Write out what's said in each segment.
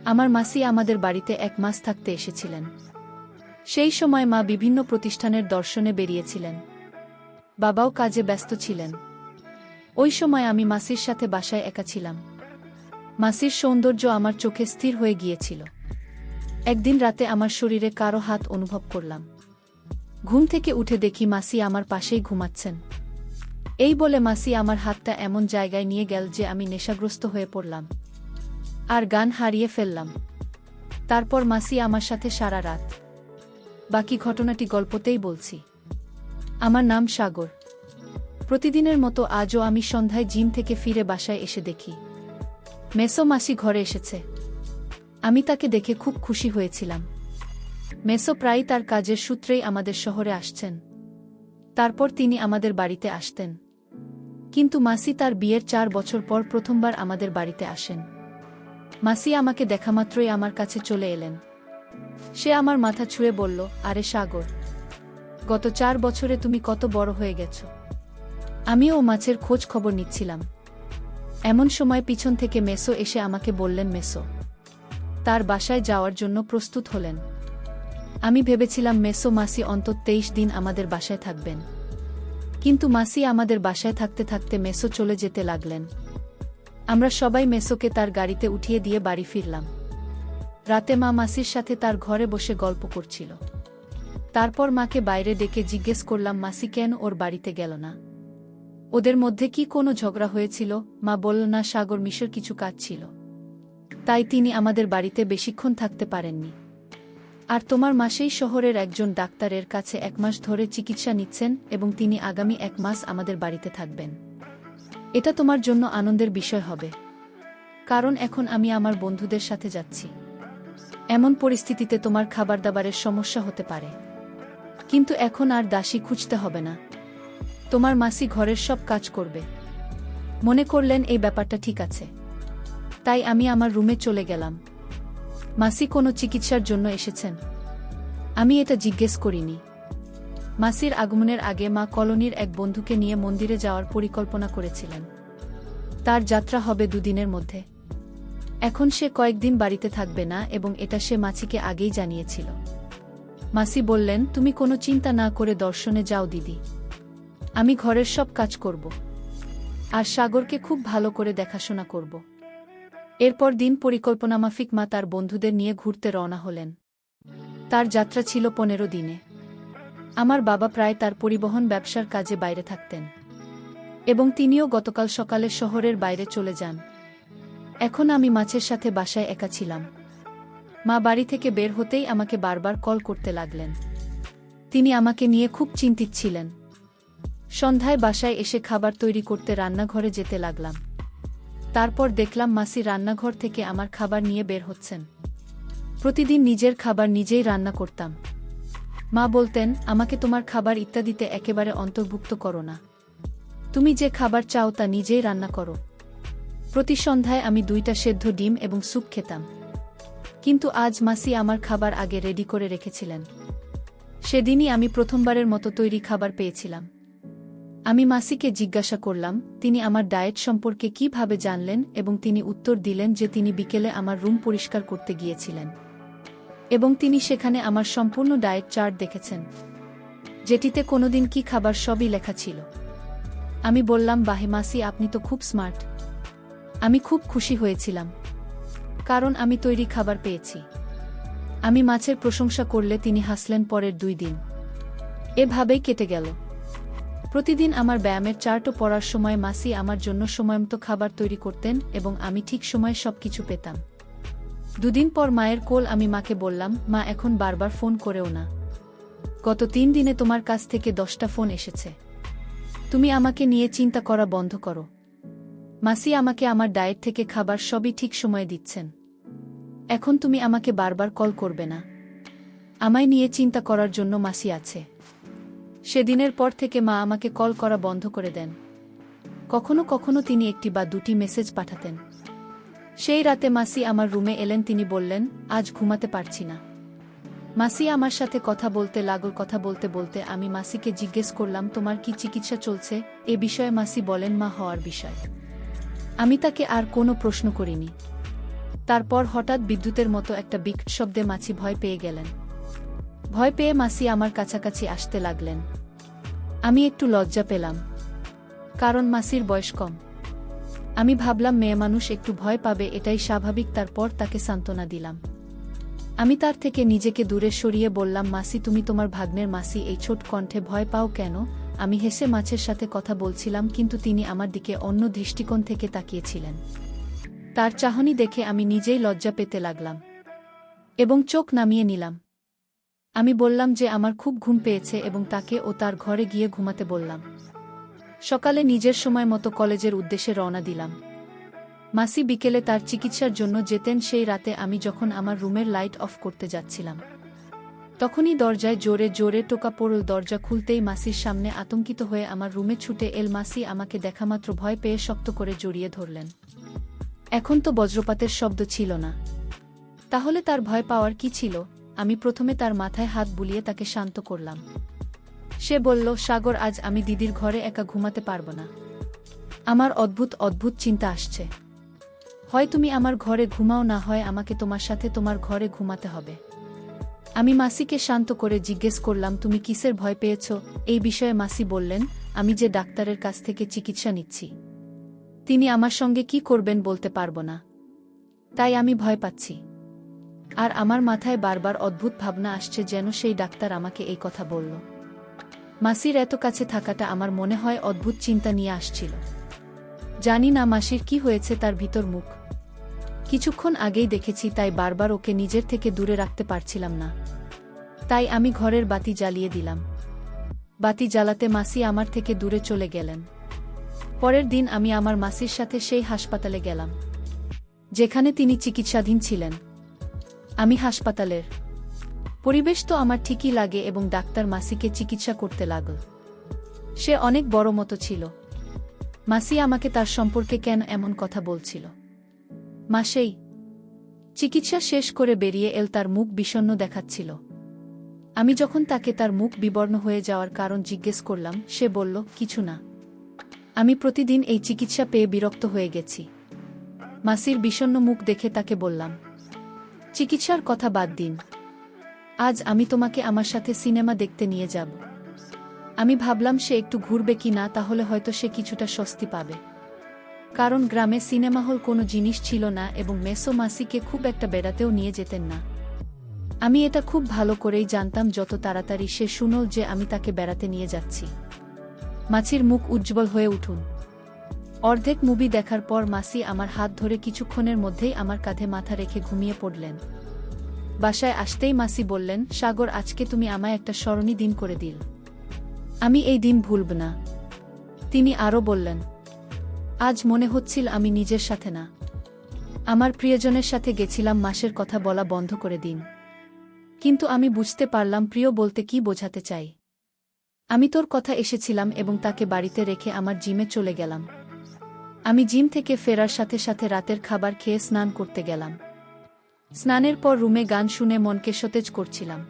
আমার মাসি আমাদের বাড়িতে 1 মাস থাকতে এসেছিলেন। সেই সময় মা বিভিন্ন প্রতিষ্ঠানের দর্শনে বেরিয়েছিলেন। বাবাও কাজে ব্যস্ত ছিলেন। ওই সময় আমি মাসির সাথে বাসায় একা ছিলাম। মাসির সৌন্দর্য আমার চোখে স্থির হয়ে গিয়েছিল। একদিন রাতে আমার শরীরে কারো হাত অনুভব করলাম। ঘুম থেকে উঠে দেখি মাসি আমার পাশেই ঘুমাচ্ছেন। এই বলে মাসি আমার হাতটা এমন জায়গায় নিয়ে গেল যে আমি নেশাগ্রস্ত হয়ে পড়লাম আর গান হারিয়ে ফেললাম। তারপর মাসি আমার সাথে সারা রাত। বাকি ঘটনাটি গল্পতেই বলছি। আমার নাম সাগর। প্রতিদিনের মতো আজও আমি সন্ধ্যায় জিম থেকে ফিরে বাসায় এসে দেখি মেসো মাসি ঘরে এসেছে। আমি তাকে দেখে খুব খুশি হয়েছিলাম। মেসো প্রায়ই তার কাজের সূত্রেই আমাদের শহরে আসছেন। তারপর তিনি আমাদের বাড়িতে আসতেন। কিন্তু মাসি তার বিয়ের 4 বছর পর প্রথমবার আমাদের বাড়িতে আসেন। মাসি আমাকে দেখামাত্রই আমার কাছে চলে এলেন। সে আমার মাথা ছুঁয়ে বলল, আরে সাগর, গত 4 বছরে তুমি কত বড় হয়ে গেছো। আমিও মাছের খোঁজ খবর নিচ্ছিলাম। এমন সময় পিছন থেকে মেসো এসে আমাকে বললেন মেসো তার বাসায় যাওয়ার জন্য প্রস্তুত হলেন। আমি ভেবেছিলাম মেসো মাসি অন্তত 23 দিন আমাদের বাসায় থাকবেন। কিন্তু মাসি আমাদের বাসায় থাকতে থাকতে মেসো চলে যেতে লাগলেন। আমরা সবাই মেসোকে তার গাড়িতে উঠিয়ে দিয়ে বাড়ি ফিরলাম। রাতে মা মাসির সাথে তার ঘরে বসে গল্প করছিল। তারপর মাকে বাইরে ডেকে জিজ্ঞেস করলাম মাসি কেন ওর বাড়িতে গেল না। ওদের মধ্যে কি কোনো ঝগড়া হয়েছিল? মা বলল না, সাগর মিশর কিছু কাজ ছিল, তাই তিনি আমাদের বাড়িতে বেশিক্ষণ থাকতে পারেননি। আর তোমার মাসেই শহরের একজন ডাক্তারের কাছে 1 মাস ধরে চিকিৎসা নিচ্ছেন এবং তিনি আগামী 1 মাস আমাদের বাড়িতে থাকবেন। এটা তোমার জন্য আনন্দের বিষয় হবে, কারণ এখন আমি আমার বন্ধুদের সাথে যাচ্ছি। এমন পরিস্থিতিতে তোমার খাবার দাবারের সমস্যা হতে পারে, কিন্তু এখন আর দাসী খুঁজতে হবে না। তোমার মাসি ঘরের সব কাজ করবে। মনে করলেন এই ব্যাপারটা ঠিক আছে, তাই আমি আমার রুমে চলে গেলাম। মাসি কোনো চিকিৎসার জন্য এসেছেন? আমি এটা জিজ্ঞেস করিনি। মাসির আগমনের আগে মা কলোনির এক বন্ধুকে নিয়ে মন্দিরে যাওয়ার পরিকল্পনা করেছিলেন। তার যাত্রা হবে 2 দিনের মধ্যে। এখন সে কয়েকদিন বাড়িতে থাকবে না এবং এটা সে মাসিকে আগেই জানিয়েছিল। মাসি বললেন, তুমি কোনো চিন্তা না করে দর্শনে যাও দিদি, আমি ঘরের সব কাজ করব আর সাগরকে খুব ভালো করে দেখাশোনা করব। এরপর দিন পরিকল্পনা মাফিক মা তার বন্ধুদের নিয়ে ঘুরতে রওনা হলেন। তার যাত্রা ছিল 15 দিনে। আমার বাবা প্রায় তার পরিবহন ব্যবসার কাজে বাইরে থাকতেন এবং তিনিও গতকাল সকালে শহরের বাইরে চলে যান। এখন আমি মাছের সাথে বাসায় একা ছিলাম। মা বাড়ি থেকে বের হতেই আমাকে বারবার কল করতে লাগলেন। তিনি আমাকে নিয়ে খুব চিন্তিত ছিলেন। সন্ধ্যায় বাসায় এসে খাবার তৈরি করতে রান্নাঘরে যেতে লাগলাম। তারপর দেখলাম মাসি রান্নাঘর থেকে আমার খাবার নিয়ে বের হচ্ছেন। প্রতিদিন নিজের খাবার নিজেই রান্না করতাম। মা বলতেন, আমাকে তোমার খাবার ইত্যাদিতে একেবারে অন্তর্ভুক্ত করো না। তুমি যে খাবার চাও তা নিজেই রান্না করো। প্রতি সন্ধ্যায় আমি 2টা সেদ্ধ ডিম এবং স্যুপ খেতাম। কিন্তু আজ মাসি আমার খাবার আগে রেডি করে রেখেছিলেন। সেদিনই আমি প্রথমবারের মতো তৈরি খাবার পেয়েছিলাম। আমি মাসিকে জিজ্ঞাসা করলাম তিনি আমার ডায়েট সম্পর্কে কিভাবে জানলেন এবং তিনি উত্তর দিলেন যে তিনি বিকেলে আমার রুম পরিষ্কার করতে গিয়েছিলেন এবং তিনি সেখানে আমার সম্পূর্ণ ডায়েট চার্ট দেখেছেন, যেটিতে কোনোদিন কি খাবার সবই লেখা ছিল। আমি বললাম, বাহে মাসি, আপনি তো খুব স্মার্ট। আমি খুব খুশি হয়েছিলাম, কারণ আমি তৈরি খাবার পেয়েছি। আমি মাছের প্রশংসা করলে তিনি হাসলেন। পরের 2 দিন এভাবেই কেটে গেল। প্রতিদিন আমার ব্যায়ামের চার্টও পড়ার সময় মাসি আমার জন্য সময়মতো খাবার তৈরি করতেন এবং আমি ঠিক সময়ে সবকিছু পেতাম। 2 দিন পর মায়ের কোল। আমি মাকে বললাম, মা, এখন বারবার ফোন করেও না। গত 3 দিনে তোমার কাছ থেকে 10টা ফোন এসেছে। তুমি আমাকে নিয়ে চিন্তা করা বন্ধ করো। মাসি আমাকে আমার ডায়েট থেকে খাবার সবই ঠিক সময়ে দিচ্ছেন। এখন তুমি আমাকে বারবার কল করবে না। আমায় নিয়ে চিন্তা করার জন্য মাসি আছে। সেদিনের পর থেকে মা আমাকে কল করা বন্ধ করে দেন। কখনো কখনো তিনি 1টি বা 2টি মেসেজ পাঠাতেন। সেই রাতে মাসি আমার রুমে এলেন। তিনি বললেন, আজ ঘুমাতে পারছি না। মাসি আমার সাথে কথা বলতে লাগল। কথা বলতে বলতে আমি মাসিকে জিজ্ঞেস করলাম, তোমার কি চিকিৎসা চলছে? এ বিষয়ে মাসি বলেন, মা হওয়ার বিষয়। আমি তাকে আর কোনো প্রশ্ন করিনি। তারপর হঠাৎ বিদ্যুতের মতো একটা বিকট শব্দে মাছি ভয় পেয়ে গেলেন। ভয় পেয়ে মাছি আমার কাছাকাছি আসতে লাগলেন। আমি একটু লজ্জা পেলাম, কারণ মাছির বয়স কম। আমি ভাবলাম মেয়ে মানুষ একটু ভয় পাবে, এটাই স্বাভাবিক। তারপর তাকে সান্ত্বনা দিলাম। আমি তার থেকে নিজেকে দূরে সরিয়ে বললাম, মাছি তুমি তোমার ভাগ্নের মাছি, এই ছোট কণ্ঠে ভয় পাও কেন? আমি হেসে মাছের সাথে কথা বলছিলাম, কিন্তু তিনি আমার দিকে অন্য দৃষ্টিকোণ থেকে তাকিয়েছিলেন। তার চাহনি দেখে আমি নিজেই লজ্জা পেতে লাগলাম এবং চোখ নামিয়ে নিলাম। আমি বললাম যে আমার খুব ঘুম পেয়েছে এবং তাকে ও তার ঘরে গিয়ে ঘুমাতে বললাম। সকালে নিজের সময় মতো কলেজের উদ্দেশ্যে রওনা দিলাম। মাসি বিকেলে তার চিকিৎসার জন্য যেতেন। সেই রাতে আমি যখন আমার রুমের লাইট অফ করতে যাচ্ছিলাম, তখনই দরজায় জোরে জোরে টোকা পড়ল। দরজা খুলতেই মাসির সামনে আতঙ্কিত হয়ে আমার রুমে ছুটে এল। মাসি আমাকে দেখামাত্র ভয় পেয়ে শক্ত করে জড়িয়ে ধরলেন। এখন তো বজ্রপাতের শব্দ ছিল না, তাহলে তার ভয় পাওয়ার কি ছিল? আমি প্রথমে তার মাথায় হাত বুলিয়ে তাকে শান্ত করলাম। সে বলল, সাগর, আজ আমি দিদির ঘরে একা ঘুমাতে পারবো না। আমার অদ্ভুত অদ্ভুত চিন্তা আসছে। হয় তুমি আমার ঘরে ঘুমাও, না হয় আমাকে তোমার সাথে তোমার ঘরে ঘুমাতে হবে। আমি মাসিকে শান্ত করে জিজ্ঞেস করলাম, তুমি কিসের ভয় পেয়েছ? এই বিষয়ে মাসি বললেন, আমি যে ডাক্তারের কাছ থেকে চিকিৎসা নিচ্ছি, তিনি আমার সঙ্গে কি করবেন বলতে পারবো না, তাই আমি ভয় পাচ্ছি। আর আমার মাথায় বারবার অদ্ভুত ভাবনা আসছে, যেন সেই ডাক্তার আমাকে এই কথা বলল। মাসির এত কাছে থাকাটা আমার মনে হয় অদ্ভুত চিন্তা নিয়ে আসছিল। জানি না মাসির কি হয়েছে, তার ভিতর মুখ কিছুক্ষণ আগেই দেখেছি, তাই বারবার ওকে নিজের থেকে দূরে রাখতে পারছিলাম না। তাই আমি ঘরের বাতি জ্বালিয়ে দিলাম। বাতি জ্বালাতে মাসি আমার থেকে দূরে চলে গেলেন। পরের দিন আমি আমার মাসির সাথে সেই হাসপাতালে গেলাম যেখানে তিনি চিকিৎসাধীন ছিলেন। আমি হাসপাতালের পরিবেশ তো আমার ঠিকই লাগে এবং ডাক্তার মাসিকে চিকিৎসা করতে লাগল। সে অনেক বড় মতো ছিল। মাসি আমাকে তার সম্পর্কে কেন এমন কথা বলছিল? মাসেই চিকিৎসা শেষ করে বেরিয়ে এল, তার মুখ বিষণ্ণ দেখাচ্ছিল। আমি যখন তাকে তার মুখ বিবর্ণ হয়ে যাওয়ার কারণ জিজ্ঞেস করলাম, সে বলল, কিছু না, আমি প্রতিদিন এই চিকিৎসা পেয়ে বিরক্ত হয়ে গেছি। মাসির বিষণ্ণ মুখ দেখে তাকে বললাম, চিকিৎসার কথা বাদ দিন, আজ আমি তোমাকে আমার সাথে সিনেমা দেখতে নিয়ে যাব। আমি ভাবলাম সে একটু ঘুরবে কি না, তাহলে হয়তো সে কিছুটা স্বস্তি পাবে, কারণ গ্রামে সিনেমা হল কোনো জিনিস ছিল না এবং মেসো মাসিকে খুব একটা বেড়াতেও নিয়ে যেতেন না। আমি এটা খুব ভালো করেই জানতাম, যত তাড়াতাড়ি সে শুনল যে আমি তাকে বেড়াতে নিয়ে যাচ্ছি, মাছির মুখ উজ্জ্বল হয়ে উঠুন। অর্ধেক মুভি দেখার পর মাসি আমার হাত ধরে কিছুক্ষণের মধ্যেই আমার কাঁধে মাথা রেখে ঘুমিয়ে পড়লেন। বাসায় আসতেই মাসি বললেন, সাগর, আজকে তুমি আমায় একটা স্মরণীয় দিন করে দিল, আমি এই দিন ভুলব না। তিনি আরও বললেন, আজ মনে হচ্ছিল আমি নিজের সাথে না, আমার প্রিয়জনের সাথে গেছিলাম। মাসের কথা বলা বন্ধ করে দিন। কিন্তু আমি বুঝতে পারলাম প্রিয় বলতে কি বোঝাতে চাই। আমি তোর কথা এসেছিলাম এবং তাকে বাড়িতে রেখে আমার জিমে চলে গেলাম। আমি জিম থেকে ফেরার সাথে সাথে রাতের খাবার খেয়ে স্নান করতে গেলাম। স্নানের পর রুমে গান শুনে মনকে সতেজ করছিলাম।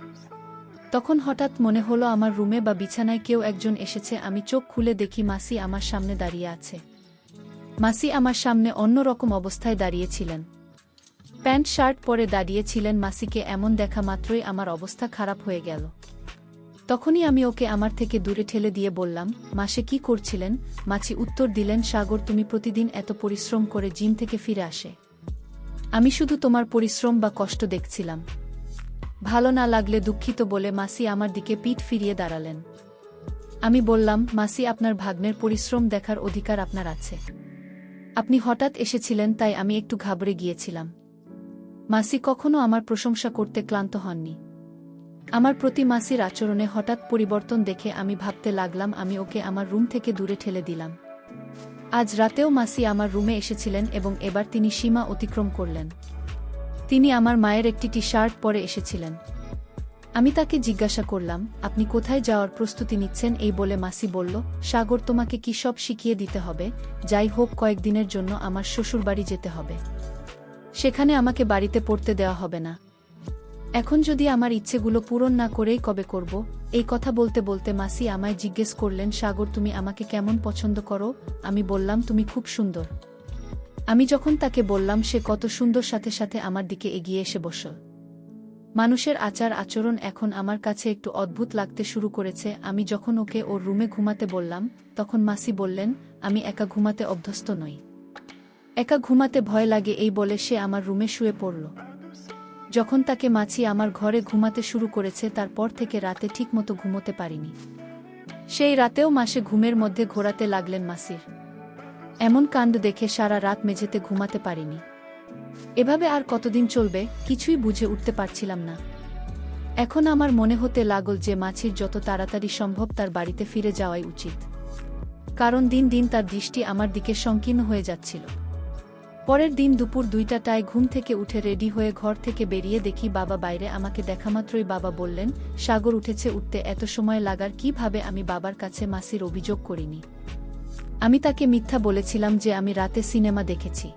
তখন হঠাৎ মনে হলো আমার রুমে বা বিছানায় কেউ একজন এসেছে। আমি চোখ খুলে দেখি মাসি আমার সামনে দাঁড়িয়ে আছে। মাসি আমার সামনে অন্যরকম অবস্থায় দাঁড়িয়েছিলেন, প্যান্ট শার্ট পরে দাঁড়িয়েছিলেন। মাসিকে এমন দেখা মাত্রই আমার অবস্থা খারাপ হয়ে গেল। তখনই আমি ওকে আমার থেকে দূরে ঠেলে দিয়ে বললাম, মাসে কি করছিলেন? মাছি উত্তর দিলেন, সাগর, তুমি প্রতিদিন এত পরিশ্রম করে জিম থেকে ফিরে আসে, আমি শুধু তোমার পরিশ্রম বা কষ্ট দেখছিলাম। ভালো না লাগলে দুঃখিত বলে মাসি আমার দিকে পিঠ ফিরিয়ে দাঁড়ালেন। আমি বললাম, মাসি, আপনার ভাগ্নের পরিশ্রম দেখার অধিকার আপনার আছে। আপনি হঠাৎ এসেছিলেন, তাই আমি একটু ঘাবড়ে গিয়েছিলাম। মাসি কখনো আমার প্রশংসা করতে ক্লান্ত হননি। আমার প্রতি মাসির আচরণে হঠাৎ পরিবর্তন দেখে আমি ভাবতে লাগলাম আমি ওকে আমার রুম থেকে দূরে ঠেলে দিলাম। আজ রাতেও মাসি আমার রুমে এসেছিলেন এবং এবার তিনি সীমা অতিক্রম করলেন। তিনি আমার মায়ের একটি টি শার্ট পরে এসেছিলেন। আমি তাকে জিজ্ঞাসা করলাম, আপনি কোথায় যাওয়ার প্রস্তুতি নিচ্ছেন? এই বলে মাসি বলল, সাগর, তোমাকে কি সব শিখিয়ে দিতে হবে? যাই হোক, কয়েকদিনের জন্য আমার শ্বশুরবাড়ি যেতে হবে, সেখানে আমাকে বাড়িতে পড়তে দেওয়া হবে না। এখন যদি আমার ইচ্ছেগুলো পূরণ না করেই কবে করব? এই কথা বলতে বলতে মাসি আমায় জিজ্ঞেস করলেন, সাগর, তুমি আমাকে কেমন পছন্দ করো? আমি বললাম, তুমি খুব সুন্দর। আমি যখন তাকে বললাম, সে কত সুন্দর সাথে সাথে আমার দিকে এগিয়ে এসে বসল। মানুষের আচার আচরণ এখন আমার কাছে একটু অদ্ভুত লাগতে শুরু করেছে। আমি যখন ওকে ওর রুমে ঘুমাতে বললাম, তখন মাসি বললেন, আমি একা ঘুমাতে অভ্যস্ত নই। একা ঘুমাতে ভয় লাগে এই বলে সে আমার রুমে শুয়ে পড়ল। যখন তাকে মাছি আমার ঘরে ঘুমাতে শুরু করেছে, তারপর থেকে রাতে ঠিকমতো ঘুমোতে পারিনি। সেই রাতেও মাসে ঘুমের মধ্যে ঘোরাতে লাগলেন মাসির। এমন কাণ্ড দেখে সারা রাত মেঝেতে ঘুমাতে পারিনি। এভাবে আর কতদিন চলবে কিছুই বুঝে উঠতে পারছিলাম না। এখন আমার মনে হতে লাগল যে মাছির যত তাড়াতাড়ি সম্ভব তার বাড়িতে ফিরে যাওয়াই উচিত, কারণ দিন দিন তার দৃষ্টি আমার দিকে সংকীর্ণ হয়ে যাচ্ছিল। পরের দিন দুপুর 2টায় ঘুম থেকে উঠে রেডি হয়ে ঘর থেকে বেরিয়ে দেখি বাবা বাইরে। আমাকে দেখামাত্রই বাবা বললেন, সাগর উঠেছে, উঠতে এত সময় লাগার কিভাবে? আমি বাবার কাছে মাসির অভিযোগ করিনি। আমি তাকে মিথ্যা বলেছিলাম যে আমি রাতে সিনেমা দেখেছি,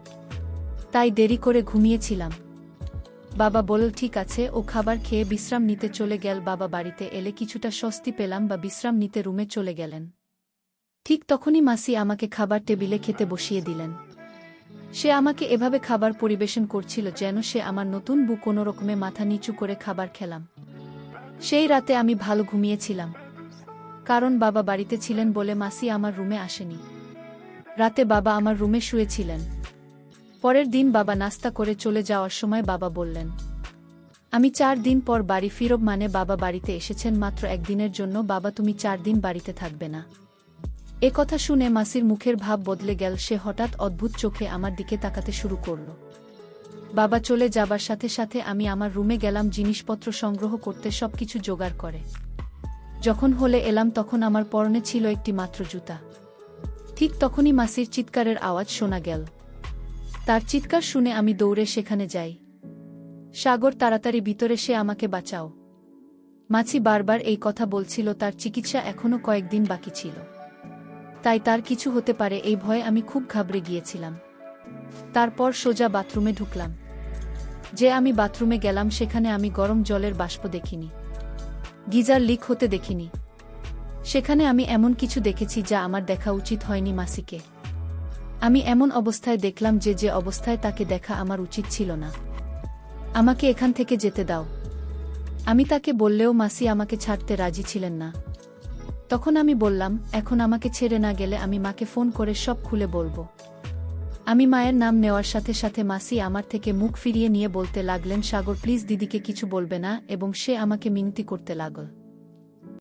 তাই দেরি করে ঘুমিয়েছিলাম। বাবা বলল, ঠিক আছে। ও খাবার খেয়ে বিশ্রাম নিতে চলে গেল। বাবা বাড়িতে এলে কিছুটা স্বস্তি পেলাম বা বিশ্রাম নিতে রুমে চলে গেলেন। ঠিক তখনই মাসি আমাকে খাবার টেবিলে খেতে বসিয়ে দিলেন। সে আমাকে এভাবে খাবার পরিবেশন করছিল যেন সে আমার নতুন বউ। কোনো রকমে মাথা নিচু করে খাবার খেলাম। সেই রাতে আমি ভালো ঘুমিয়েছিলাম, কারণ বাবা বাড়িতে ছিলেন বলে মাসি আমার রুমে আসেনি। রাতে বাবা আমার রুমে শুয়েছিলেন। পরের দিন বাবা নাস্তা করে চলে যাওয়ার সময় বাবা বললেন, আমি 4 দিন পর বাড়ি ফিরব। মানে বাবা বাড়িতে এসেছেন মাত্র 1 দিনের জন্য। বাবা, তুমি 4 দিন বাড়িতে থাকবে না? এ কথা শুনে মাসির মুখের ভাব বদলে গেল। সে হঠাৎ অদ্ভুত চোখে আমার দিকে তাকাতে শুরু করল। বাবা চলে যাবার সাথে সাথে আমি আমার রুমে গেলাম জিনিসপত্র সংগ্রহ করতে, সবকিছু জোগাড় করে। যখন হলে এলাম তখন আমার পরনে ছিল একটি মাত্র জুতা। ঠিক তখনই মাসির চিৎকারের আওয়াজ শোনা গেল। তার চিৎকার শুনে আমি দৌড়ে সেখানে যাই। সাগর, তাড়াতাড়ি ভিতরে, সে আমাকে বাঁচাও। মাছি বারবার এই কথা বলছিল। তার চিকিৎসা এখনো কয়েকদিন বাকি ছিল, তাই তার কিছু হতে পারে এই ভয়ে আমি খুব ঘাবড়ে গিয়েছিলাম। তারপর সোজা বাথরুমে ঢুকলাম। যে আমি বাথরুমে গেলাম সেখানে আমি গরম জলের বাষ্প দেখিনি, গিজার লিক হতে দেখিনি। সেখানে আমি এমন কিছু দেখেছি যা আমার দেখা উচিত হয়নি মাসিকে। আমি এমন অবস্থায় দেখলাম যে অবস্থায় তাকে দেখা আমার উচিত ছিল না। আমাকে এখান থেকে যেতে দাও। আমি তাকে বললেও মাসি আমাকে ছাড়তে রাজি ছিলেন না। তখন আমি বললাম, এখন আমাকে ছেড়ে না গেলে আমি মাকে ফোন করে সব খুলে বলবো। আমি মায়ের নাম নেওয়ার সাথে সাথে মাসি আমার থেকে মুখ ফিরিয়ে নিয়ে বলতে লাগলেন, সাগর প্লিজ, দিদিকে কিছু বলবে না। এবং সে আমাকে মিনতি করতে লাগল।